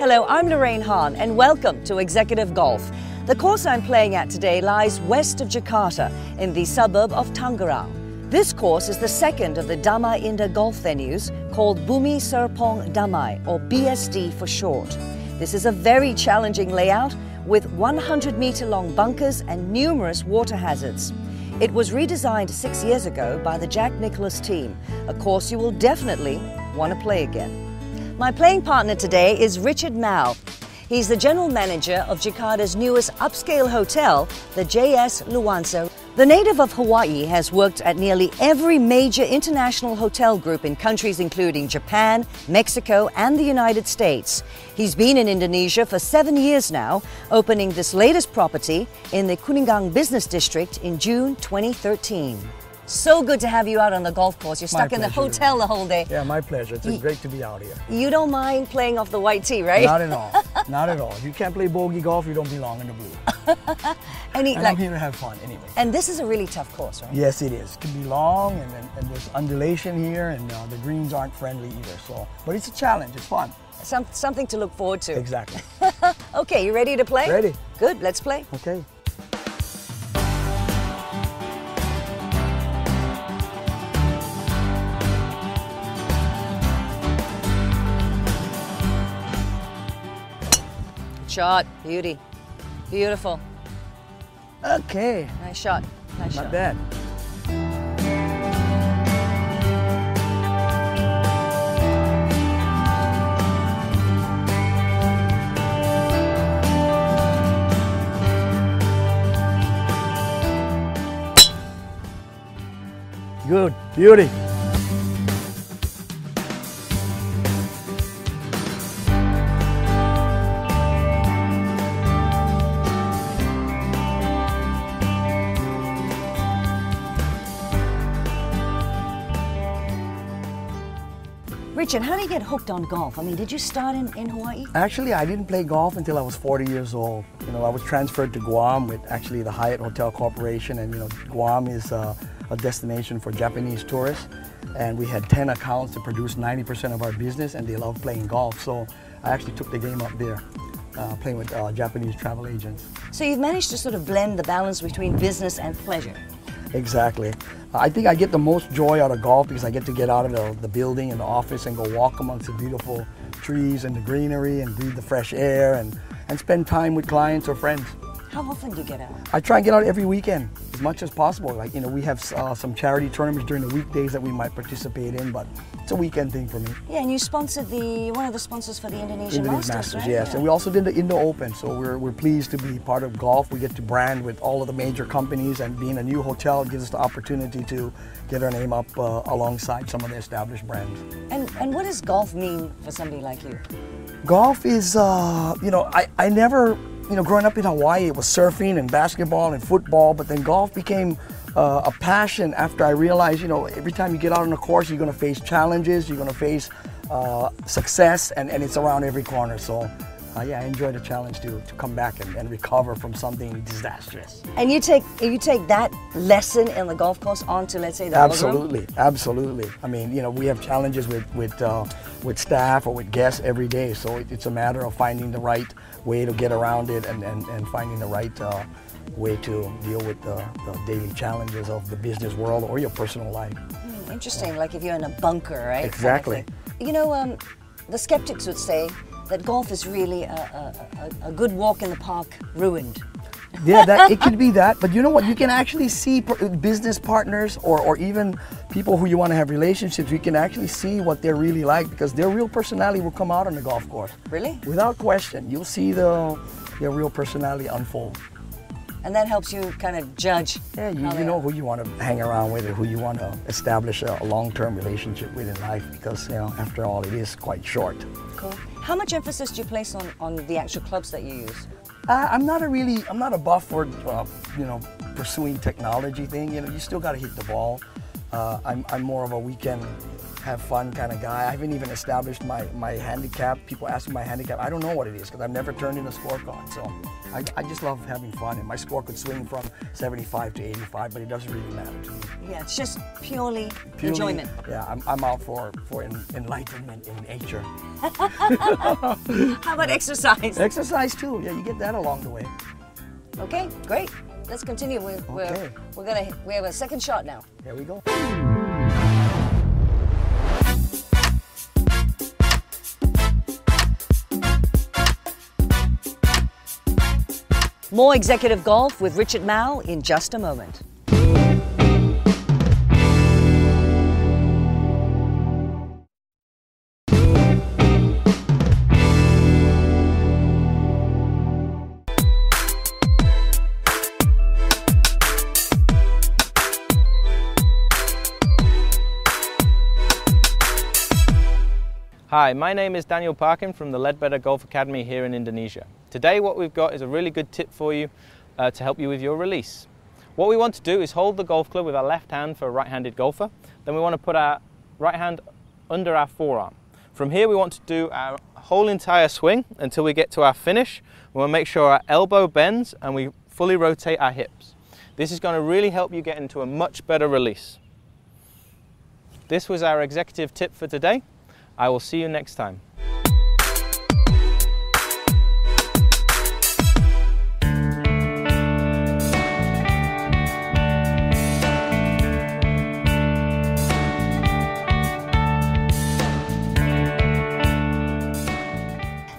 Hello, I'm Lorraine Hahn and welcome to Executive Golf. The course I'm playing at today lies west of Jakarta in the suburb of Tangerang. This course is the second of the Damai Indah golf venues called Bumi Serpong Damai, or BSD for short. This is a very challenging layout with 100-meter-long bunkers and numerous water hazards. It was redesigned 6 years ago by the Jack Nicklaus team, a course you will definitely want to play again. My playing partner today is Richard Mao. He's the general manager of Jakarta's newest upscale hotel, the JS Luwansa. The native of Hawaii has worked at nearly every major international hotel group in countries including Japan, Mexico, and the United States. He's been in Indonesia for 7 years now, opening this latest property in the Kuningan Business District in June 2013. So good to have you out on the golf course. You're stuck in the hotel the whole day. Yeah, my pleasure. It's great to be out here. You don't mind playing off the white tee, right? Not at all. Not at all. If you can't play bogey golf, you don't belong in the blue. I'm here to have fun anyway. And this is a really tough course, right? Yes, it is. It can be long, and there's undulation here, and the greens aren't friendly either. So, but it's a challenge. It's fun. Something to look forward to. Exactly. Okay, you ready to play? Ready. Good. Let's play. Okay. Shot. Beauty. Beautiful. Okay. Nice shot. Nice shot. Not bad. Good. Beauty. Richard, how did you get hooked on golf? I mean, did you start in Hawaii? Actually, I didn't play golf until I was 40 years old. You know, I was transferred to Guam with actually the Hyatt Hotel Corporation, and you know, Guam is a destination for Japanese tourists, and we had 10 accounts that produce 90% of our business, and they love playing golf. So I actually took the game up there, playing with Japanese travel agents. So you've managed to sort of blend the balance between business and pleasure. Exactly. I think I get the most joy out of golf because I get to get out of the building and the office and go walk amongst the beautiful trees and the greenery and breathe the fresh air and spend time with clients or friends. How often do you get out? I try and get out every weekend as much as possible. Like, you know, we have some charity tournaments during the weekdays that we might participate in, but it's a weekend thing for me. Yeah, and you sponsored one of the sponsors for the Indonesian Masters, right? Yes, yeah. And we also did the Indo Open, so we're pleased to be part of golf. We get to brand with all of the major companies, and being a new hotel gives us the opportunity to get our name up alongside some of the established brands. And what does golf mean for somebody like you? Golf is, you know, I never, you know, growing up in Hawaii, it was surfing and basketball and football, but then golf became a passion after I realized, you know, every time you get out on a course, you're going to face challenges, you're going to face success, and it's around every corner. So, yeah, I enjoy the challenge to come back and recover from something disastrous. And you take that lesson in the golf course onto, let's say, the Absolutely, absolutely. I mean, you know, we have challenges with staff or with guests every day, so it's a matter of finding the right way to get around it and finding the right way to deal with the daily challenges of the business world or your personal life. Interesting, like if you're in a bunker, right? Exactly. You know, the skeptics would say that golf is really a good walk in the park ruined. Yeah, it could be that, but you know what? You can actually see business partners or even people who you want to have relationships. You can actually see what they're really like because their real personality will come out on the golf course. Really? Without question, you'll see their real personality unfold. And that helps you kind of judge. Yeah, you know who you want to hang around with or who you want to establish a long-term relationship with in life because, you know, after all, it is quite short. Cool. How much emphasis do you place on the actual clubs that you use? I'm not a buff for, you know, pursuing technology thing. You know, you still got to hit the ball. I'm more of a weekend have fun kind of guy. I haven't even established my handicap. People ask me my handicap. I don't know what it is because I've never turned in a scorecard. So I just love having fun, and my score could swing from 75 to 85, but it doesn't really matter to me. Yeah, it's just purely enjoyment. Yeah, I'm out for enlightenment in nature. How about exercise? Exercise too. Yeah, you get that along the way. Okay, great. Let's continue. We have a second shot now. Here we go. More executive golf with Richard Mao in just a moment. Hi, my name is Daniel Parkin from the Ledbetter Golf Academy here in Indonesia. Today what we've got is a really good tip for you to help you with your release. What we want to do is hold the golf club with our left hand for a right-handed golfer. Then we want to put our right hand under our forearm. From here we want to do our whole entire swing until we get to our finish. We want to make sure our elbow bends and we fully rotate our hips. This is going to really help you get into a much better release. This was our executive tip for today. I will see you next time.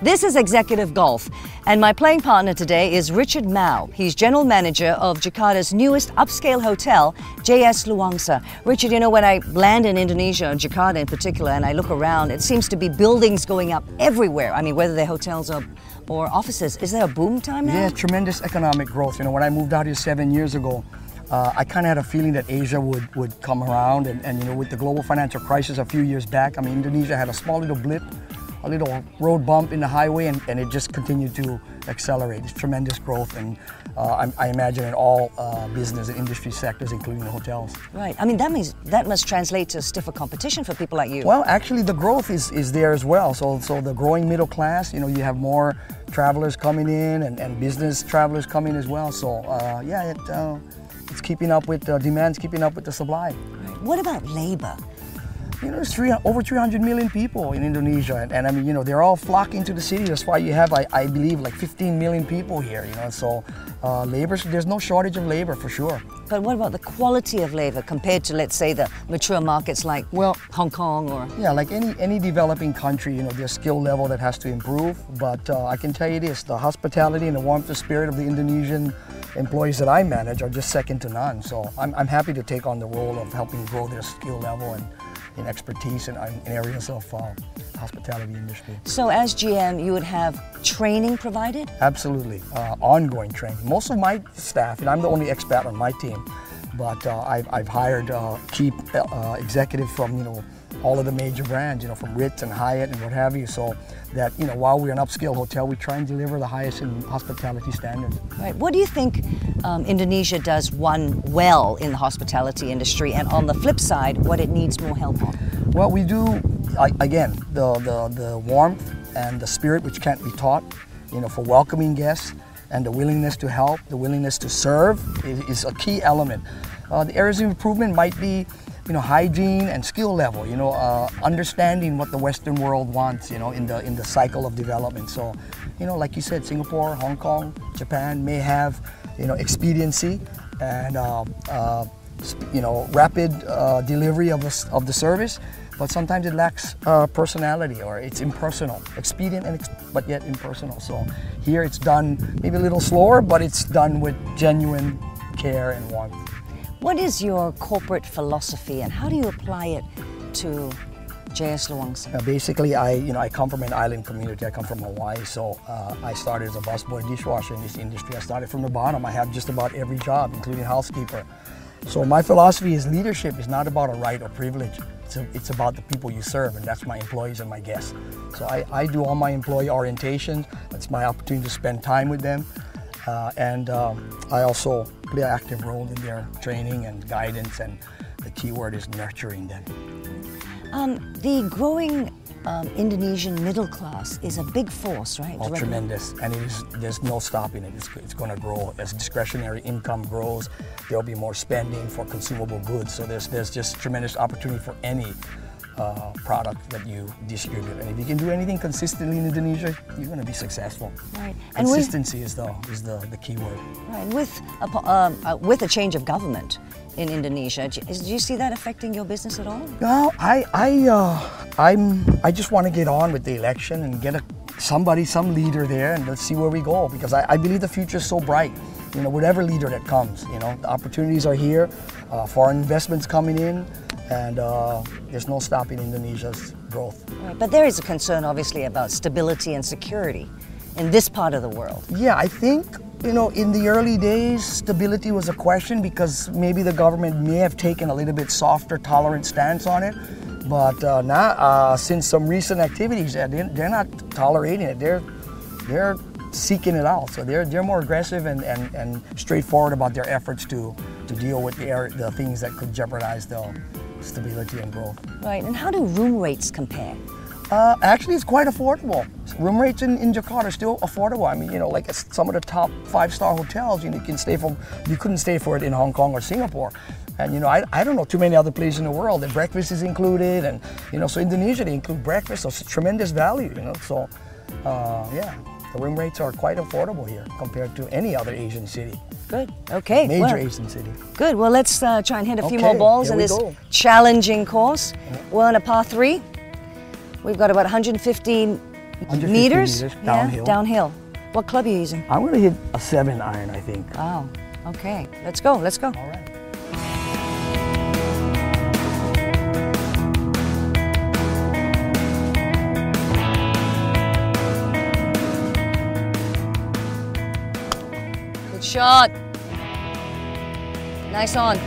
This is Executive Golf, and my playing partner today is Richard Mao. He's general manager of Jakarta's newest upscale hotel, JS Luwansa. Richard, you know, when I land in Indonesia, Jakarta in particular, and I look around, it seems to be buildings going up everywhere. I mean, whether they're hotels or offices. Is there a boom time now? Yeah, tremendous economic growth. You know, when I moved out here 7 years ago, I kind of had a feeling that Asia would come around, and you know, with the global financial crisis a few years back, I mean, Indonesia had a small little blip, a little road bump in the highway, and it just continued to accelerate. It's tremendous growth, and I imagine in all business and industry sectors, including the hotels. Right. I mean, that must translate to stiffer competition for people like you. Well, actually, the growth is there as well. So the growing middle class, you know, you have more travelers coming in, and business travelers coming as well. So yeah, it's keeping up with demand's keeping up with the supply. Right. What about labor? You know, there's over 300 million people in Indonesia, and I mean, you know, they're all flocking to the city. That's why you have, I believe, like 15 million people here, you know, so there's no shortage of labor for sure. But what about the quality of labor compared to, let's say, the mature markets like Hong Kong or... Yeah, like any developing country, you know, there's skill level that has to improve, but I can tell you this, the hospitality and the warmth of spirit of the Indonesian employees that I manage are just second to none, so I'm happy to take on the role of helping grow their skill level and expertise in areas of hospitality industry. So as GM, you would have training provided? Absolutely, ongoing training. Most of my staff, and I'm the only expat on my team, but I've hired key executives from, you know, all of the major brands, you know, from Ritz and Hyatt and what have you, so that, you know, while we're an upscale hotel, we try and deliver the highest in hospitality standards. Right. What do you think Indonesia does well in the hospitality industry, and on the flip side, what it needs more help on? Well, we do, again, the warmth and the spirit, which can't be taught, you know, for welcoming guests, and the willingness to help, the willingness to serve is a key element. The areas of improvement might be, you know, hygiene and skill level, you know, understanding what the Western world wants, you know, in the cycle of development. So, you know, like you said, Singapore, Hong Kong, Japan may have, you know, expediency and, you know, rapid delivery of the service, but sometimes it lacks personality, or it's impersonal, expedient but yet impersonal. So here it's done maybe a little slower, but it's done with genuine care and warmth. What is your corporate philosophy, and how do you apply it to JS Luwansa? Basically, I come from an island community. I come from Hawaii, so I started as a busboy dishwasher in this industry. I started from the bottom. I have just about every job, including housekeeper. So my philosophy is leadership is not about a right or privilege. It's about the people you serve, and that's my employees and my guests. So I do all my employee orientations. That's my opportunity to spend time with them. I also play an active role in their training and guidance, and the key word is nurturing them. The growing Indonesian middle class is a big force, right? Oh, tremendous, and there's no stopping it. It's going to grow. As discretionary income grows, there'll be more spending for consumable goods. So there's just tremendous opportunity for any product that you distribute. And if you can do anything consistently in Indonesia, you're going to be successful. Right. Consistency is the key word. Right. With a change of government in Indonesia, do you see that affecting your business at all? No, I just want to get on with the election and get some leader there, and let's see where we go, because I believe the future is so bright. You know, whatever leader that comes, you know, the opportunities are here, foreign investments coming in, and there's no stopping Indonesia's growth. Right. But there is a concern, obviously, about stability and security in this part of the world. Yeah, I think, you know, in the early days, stability was a question because maybe the government may have taken a little bit softer, tolerant stance on it. But now, since some recent activities, they're not tolerating it. They're seeking it out. So they're more aggressive and straightforward about their efforts to deal with the things that could jeopardize the stability and growth. Right. And how do room rates compare? Actually, it's quite affordable. Room rates in Jakarta are still affordable. I mean, you know, like some of the top 5-star hotels, you know, you couldn't stay for it in Hong Kong or Singapore. And, you know, I don't know too many other places in the world that breakfast is included. And, you know, so Indonesia, they include breakfast, so it's a tremendous value, you know. So, yeah, the room rates are quite affordable here compared to any other Asian city. Good. Okay. Major Asian city. Good. Well, let's try and hit a few more balls in this challenging course. We're on a par 3. We've got about 150 meters downhill. Yeah, downhill. What club are you using? I'm going to hit a 7-iron, I think. Oh, okay. Let's go. Let's go. All right. Good shot. Nice on.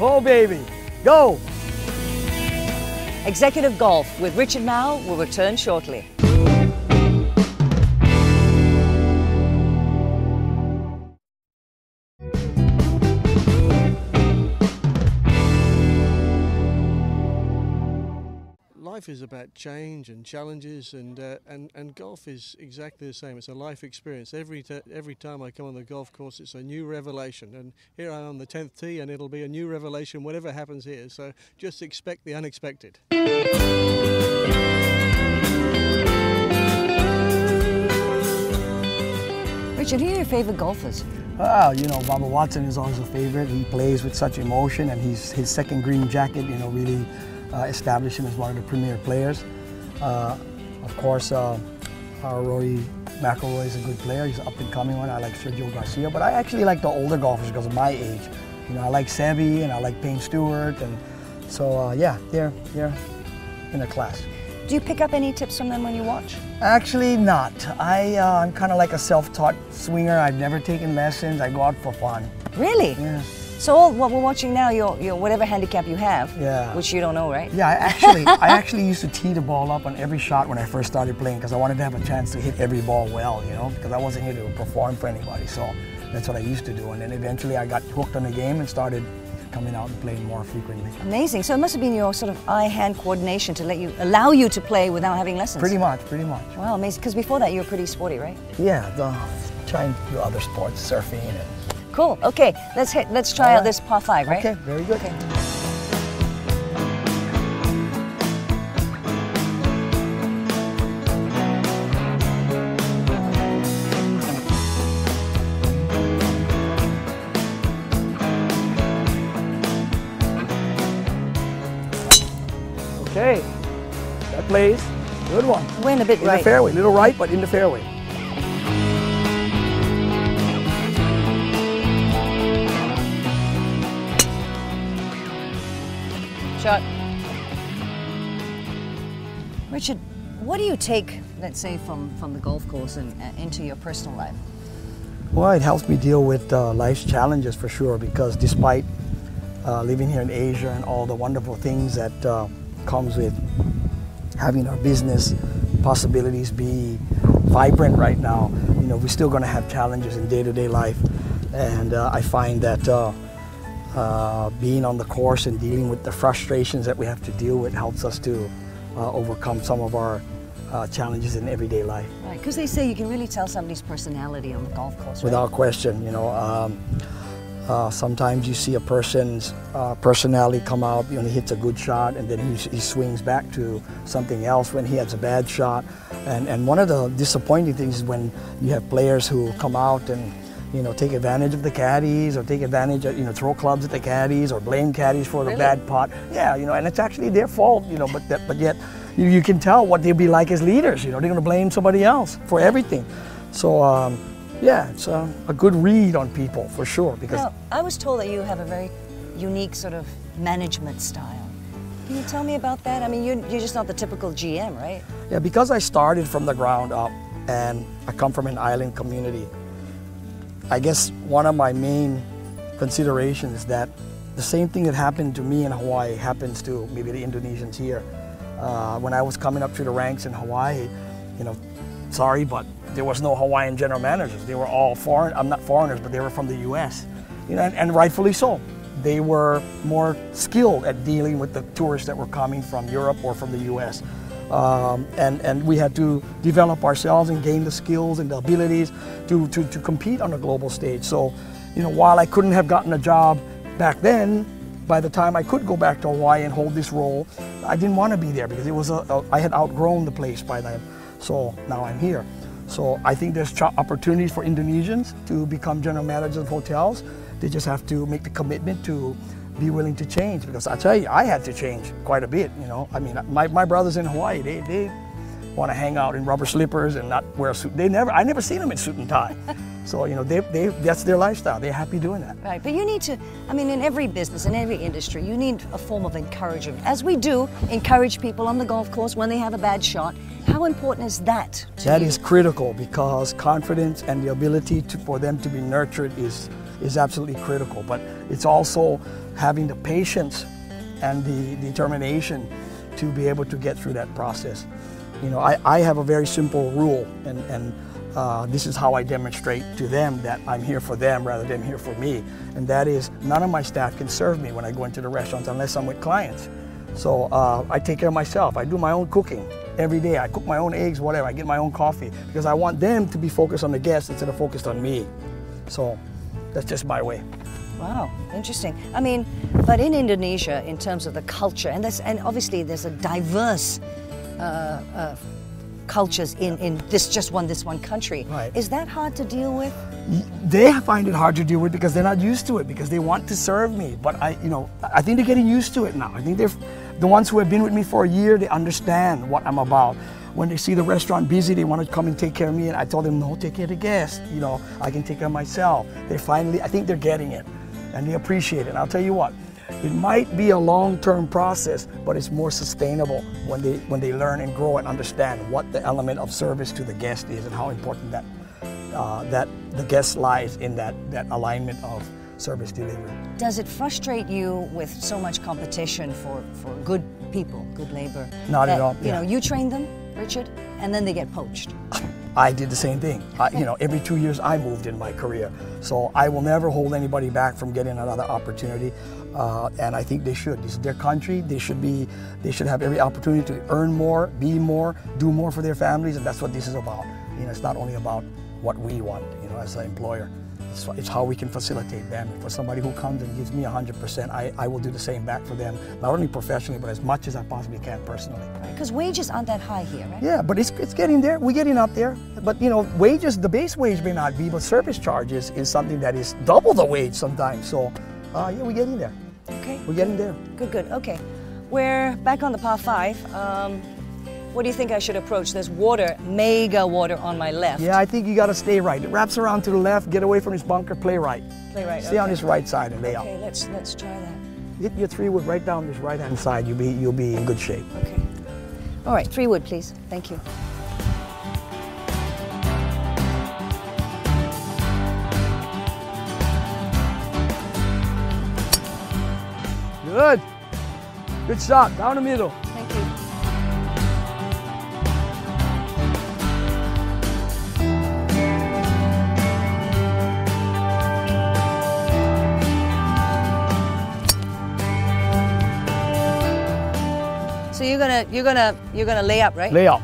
Oh, baby, go! Executive Golf with Richard Mao will return shortly. Life is about change and challenges, and golf is exactly the same. It's a life experience. Every time I come on the golf course, it's a new revelation. And here I am on the 10th tee, and it'll be a new revelation whatever happens here. So just expect the unexpected. Richard, who are your favorite golfers? Well, you know, Bubba Watson is always a favorite. He plays with such emotion, and his second green jacket, you know, really established him as one of the premier players. Of course, Rory McIlroy is a good player. He's an up-and-coming one. I like Sergio Garcia, but I actually like the older golfers because of my age. You know, I like Seve and I like Payne Stewart, and so yeah, they're in a class. Do you pick up any tips from them when you watch? Actually, not. I'm kind of like a self-taught swinger. I've never taken lessons. I go out for fun. Really? Yeah. So what we're watching now, your whatever handicap you have, yeah, which you don't know, right? Yeah, I actually used to tee the ball up on every shot when I first started playing because I wanted to have a chance to hit every ball well, you know, because I wasn't here to perform for anybody. So that's what I used to do, and then eventually I got hooked on the game and started coming out and playing more frequently. Amazing. So it must have been your sort of eye-hand coordination to allow you to play without having lessons. Pretty much. Wow, amazing. Because before that you were pretty sporty, right? Yeah, trying to do other sports, surfing and. Cool. Okay, let's try out this par 5, right? Okay, very good. Okay. Okay, that plays. Good one. Went a bit right. In the fairway, little right, but in the fairway. Shot. Richard, what do you take, let's say, from the golf course and into your personal life? Well, it helps me deal with life's challenges for sure, because despite living here in Asia and all the wonderful things that comes with having our business possibilities be vibrant right now. You know, we're still going to have challenges in day-to-day life, and I find that being on the course and dealing with the frustrations that we have to deal with helps us to overcome some of our challenges in everyday life. Right, because they say you can really tell somebody's personality on the golf course, right? Without question, you know. Sometimes you see a person's personality come out when he hits a good shot, and then he swings back to something else when he has a bad shot. And one of the disappointing things is when you have players who come out and, you know, take advantage of the caddies, or take advantage of, you know, throw clubs at the caddies, or blame caddies for the bad putt. Yeah, you know, and it's actually their fault, you know, but yet you can tell what they'll be like as leaders. You know, they're going to blame somebody else for everything. So, yeah, it's a good read on people, for sure. Because now, I was told that you have a very unique sort of management style. Can you tell me about that? I mean, you're just not the typical GM, right? Yeah, because I started from the ground up, and I come from an island community, I guess one of my main considerations is that the same thing that happened to me in Hawaii happens to maybe the Indonesians here. When I was coming up through the ranks in Hawaii, you know, sorry, but there was no Hawaiian general managers. They were all foreign. I'm not foreigners, but they were from the U.S. You know, and rightfully so. They were more skilled at dealing with the tourists that were coming from Europe or from the U.S. And we had to develop ourselves and gain the skills and the abilities to compete on a global stage. So, you know, while I couldn't have gotten a job back then, by the time I could go back to Hawaii and hold this role, I didn't want to be there because it was I had outgrown the place by then. So now I'm here. So I think there's opportunities for Indonesians to become general managers of hotels. They just have to make the commitment to be willing to change, because I tell you, I had to change quite a bit, you know. I mean, my brothers in Hawaii, they want to hang out in rubber slippers and not wear a suit. I never seen them in suit and tie. So, you know, that's their lifestyle. They're happy doing that. Right, but you need to, I mean, in every business, in every industry, you need a form of encouragement. As we do encourage people on the golf course when they have a bad shot, how important is that to That you? is critical, because confidence and the ability for them to be nurtured is absolutely critical. But it's also having the patience and the determination to be able to get through that process. You know, I have a very simple rule, and this is how I demonstrate to them that I'm here for them rather than here for me. And that is, none of my staff can serve me when I go into the restaurants unless I'm with clients. So I take care of myself. I do my own cooking every day. I cook my own eggs, whatever. I get my own coffee, because I want them to be focused on the guests instead of focused on me. So that's just my way. Wow, interesting. I mean, but in Indonesia, in terms of the culture, and obviously there's a diverse cultures in this one country. Right. Is that hard to deal with? They find it hard to deal with because they're not used to it, because they want to serve me. But I think they're getting used to it now. I think they're the ones who have been with me for a year. They understand what I'm about. When they see the restaurant busy, they want to come and take care of me. And I told them, no, take care of the guests. You know, I can take care of myself. I think they're getting it, and they appreciate it. And I'll tell you what, it might be a long-term process, but it's more sustainable when they learn and grow and understand what the element of service to the guest is, and how important that the guest lies in that alignment of service delivery. Does it frustrate you with so much competition for good people, good labor? Not at all. You know, you train them, Richard, and then they get poached. I did the same thing. You know, every 2 years I moved in my career. So I will never hold anybody back from getting another opportunity. And I think they should. This is their country. They should have every opportunity to earn more, be more, do more for their families, and that's what this is about. You know, it's not only about what we want, you know, as an employer. It's how we can facilitate them. And for somebody who comes and gives me 100%, I will do the same back for them, not only professionally, but as much as I possibly can personally. Because wages aren't that high here, right? Yeah, but it's getting there. We're getting up there. But, you know, wages, the base wage may not be, but service charges is something that is double the wage sometimes. So, yeah, we're getting there. Okay. We're getting there. Good. Okay. We're back on the par 5. What do you think I should approach? There's water, mega water on my left. Yeah, I think you got to stay right. It wraps around to the left, get away from this bunker, play right. Play right. Stay on this right side and lay out. Okay, let's try that. Hit your 3-wood right down this right-hand side. You'll be in good shape. Okay. All right, 3-wood, please. Thank you. Good. Good shot. Down the middle. Thank you. So you're gonna lay up, right? Lay up.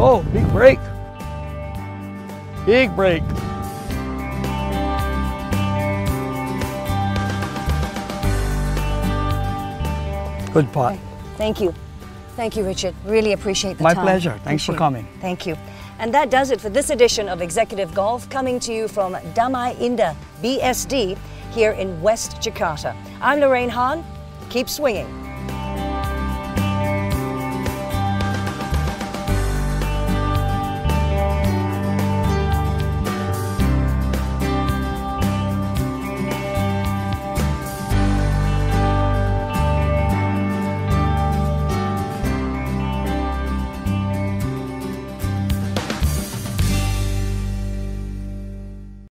Oh, big break. Big break. Good putt. Okay. Thank you. Thank you, Richard. Really appreciate the My time. pleasure. Thanks for coming. Thank you. And that does it for this edition of Executive Golf, coming to you from Damai Indah BSD here in West Jakarta. I'm Lorraine Hahn. Keep swinging.